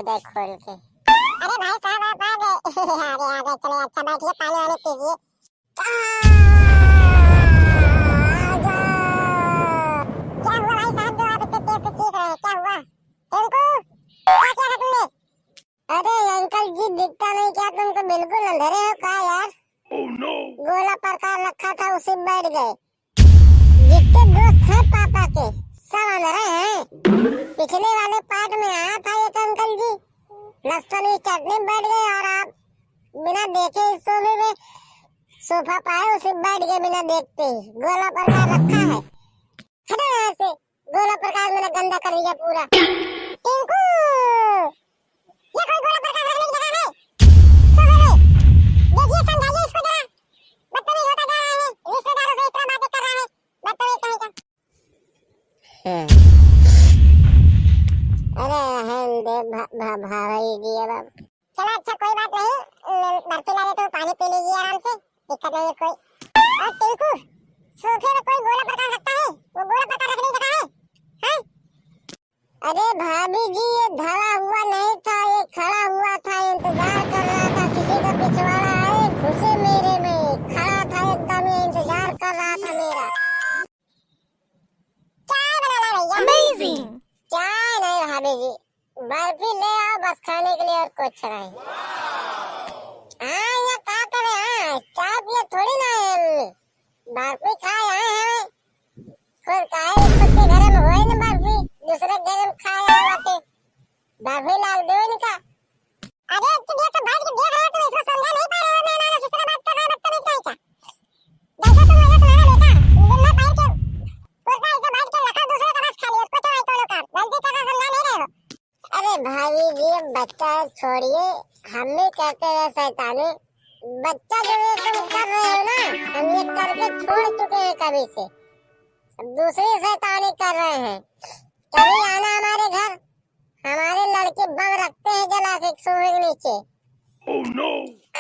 दे खोल के। अरे भाई साहब आप आ गए। अरे आ गए, चले अच्छा बैठिए, पानी वानी पीजिए। क्या हुआ भाई साहब, जो आप इतने तेज से चीख रहे हैं, क्या हुआ? टिंकू, क्या किया है तुमने? अरे अंकल जी दिखता नहीं क्या तुमको? बिल्कुल अंधेरे हो क्या यार? गोला प्रकार रखा था उसी बैठ गए। जितने दोस्त हैं पापा के सब अंधेरे हैं। पिछले वाले पार्ट में आया था एक अंकल जी, लहसुन की चटनी बैठ गए और आप बिना देखे इस सोफे में सोफा पाए उसे बैठ गए बिना देखते ही। गोला प्रकार रखा है। हटो यहाँ से, गोला प्रकार मैंने गंदा कर दिया पूरा। टिंकू, ये कोई गोला प्रकार रखने की जगह है? सोफे में देखिए, समझाइए इसको जरा। बदतमीज होता जा रहा है, रिश्तेदारों से इस तरह बातें कर रहा है, बदतमीज कहीं का। अरे भाई जी अब चलो अच्छा कोई बात नहीं, बर्फी ला देता हूँ, पानी पी लीजिए आराम से, दिक्कत नहीं है कोई। और टिंकू, सोफे में कोई गोला प्रकार रखता है? वो गोला प्रकार रखने की जगह है? हाँ? अरे भाभी जी ये धरा हुआ नहीं था, ये खड़ा हुआ था, इंतजार कर रहा था किसी का पिछवाड़ा आए घुसे मेरे में। खड़ा था एकदम, ये इंतजार कर रहा था मेरा। चाय बनाना भैया। अमेजिंग। चाय नहीं भाभी जी, बर्फी ले आओ बस खाने के लिए, और कुछ नहीं। हाँ ये क्या करे, हाँ चाय पिए थोड़ी ना है, बर्फी खाए आए हैं। खुद के घर में होए ना बर्फी, दूसरे घर में खाया बाटे बर्फी लाल दो इनका। अरे ये तो बैठ के देख रहा है, तुम इसको समझा नहीं पा रहे हो? मैं मानो दूसरा बात कर रहा है, बदतमीज कहीं का। जैसे तुम मुझे तुम्हारा बेटा बिल्ला पैर के कुर्ता इसे बैठ के लखा दूसरे का बस खा लियो, उसको तो आई तो लोग गलती कर रहा, समझा नहीं रहे हो? अरे भाभी जी बच्चा छोड़िए, हम भी कहते हैं शैतानी। बच्चा जो ये तुम कर रहे हो ना, हम ये करके छोड़ चुके हैं कभी से, अब दूसरी शैतानी कर रहे हैं। कभी आना हमारे घर, हमारे लड़के बम रखते हैं जला के सोफे के नीचे।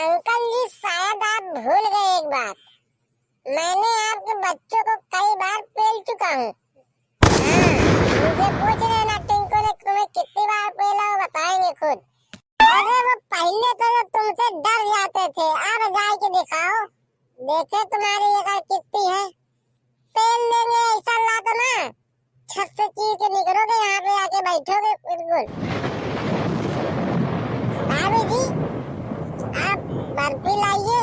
अंकल जी शायद आप भूल गए एक बात, मैंने आपके बच्चों को कई बार पेल चुका हूँ। मुझे पूछ लेना टिंकू ने तुम्हें कितनी बार पेला हो, बताएंगे खुद। अरे वो पहले तो तुमसे डर जाते थे, अब जाए के दिखाओ, देखे तुम्हारी ये कितनी है। पेल लेंगे ऐसा ला तो ना, छत से चीर के निकलोगे, यहाँ पे आके बैठोगे बिल्कुल। भाभी जी आप बर्फी लाइए,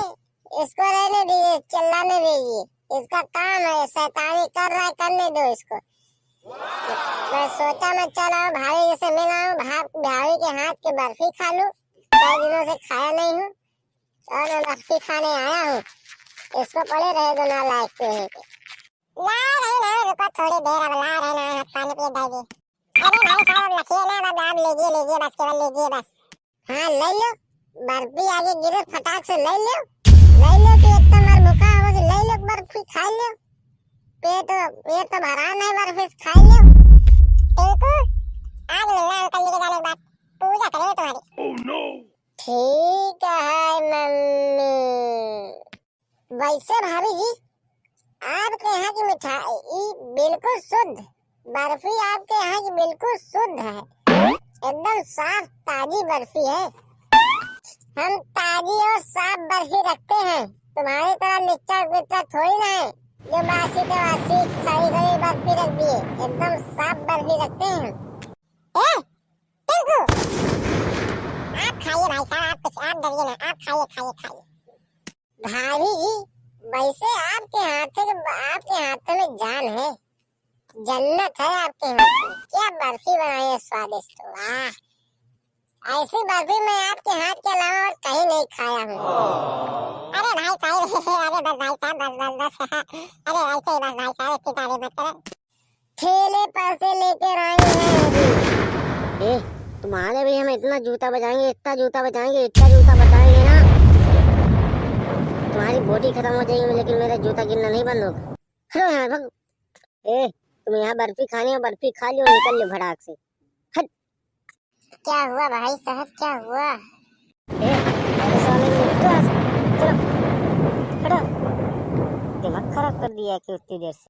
इसको रहने दीजिए, चिल्लाने दीजिए, इसका काम है, शैतानी कर रहा है, करने दो इसको। मैं सोचा मैं चला भाभी से मिला हूँ, भाभी के हाथ की बर्फी खा लूं, कई दिनों से खाया नहीं हूँ, और मैं बर्फी खाने आया हूँ। इसको पड़े रहे दो ना लायक पे ला रही ना, रुको थोड़ी देर, अब ला रहे ना, पानी पिए दादी। अरे भाई साहब लखिए ना, अब आप लीजिए बस, केवल लीजिए बस। हाँ ले लो, बर्फी आगे गिरे फटाक से ले लो कि एकदम मर भूखा हो कि ले लो बर्फी खा लो, पेट तो भरा नहीं, बर्फी खा लो। टिंकू आज मिलना अंकल जी के जाने के बाद, पूजा करेंगे तुम्हारी। ठीक है मम्मी। वैसे भाभी जी आपके यहाँ की मिठाई बिल्कुल शुद्ध, बर्फी आपके यहाँ की बिल्कुल शुद्ध है, एकदम साफ ताजी बर्फी है। हम ताजी और साफ बर्फी रखते हैं, तुम्हारी तरह निच्चा थोड़ी ना है जो बासी के वासी सही गई बर्फी रख दिए, एकदम साफ बर्फी रखते हैं। टिंकू आप खाइए भाई साहब, आप कुछ आप डरिए ना, आप खाइए। भाभी जी वैसे आपके हाथों में जान है, जन्नत है आपके हाथ में, क्या बर्फी बनाई है स्वादिष्ट, वाह। ऐसी बर्फी मैं आपके हाथ के अलावा और कहीं नहीं खाया हूँ। अरे भाई साहब, अरे बस भाई साहब बस अरे ऐसे ही बस भाई साहब, इतनी तारीफ मत करो। ठेले पर से लेकर आए हैं। तुम्हारे भी हम इतना जूता बजाएंगे ना, तुम्हारी बॉडी खत्म हो जाएगी, लेकिन मेरा जूता गिरना नहीं बंद होगा। चलो यहाँ भग। तुम यहाँ बर्फी खानी हो, बर्फी खा लो, निकल लो भड़ाक से। हट। क्या हुआ भाई साहब, क्या हुआ? चलो दिमाग खराब कर दिया कि उतनी देर से।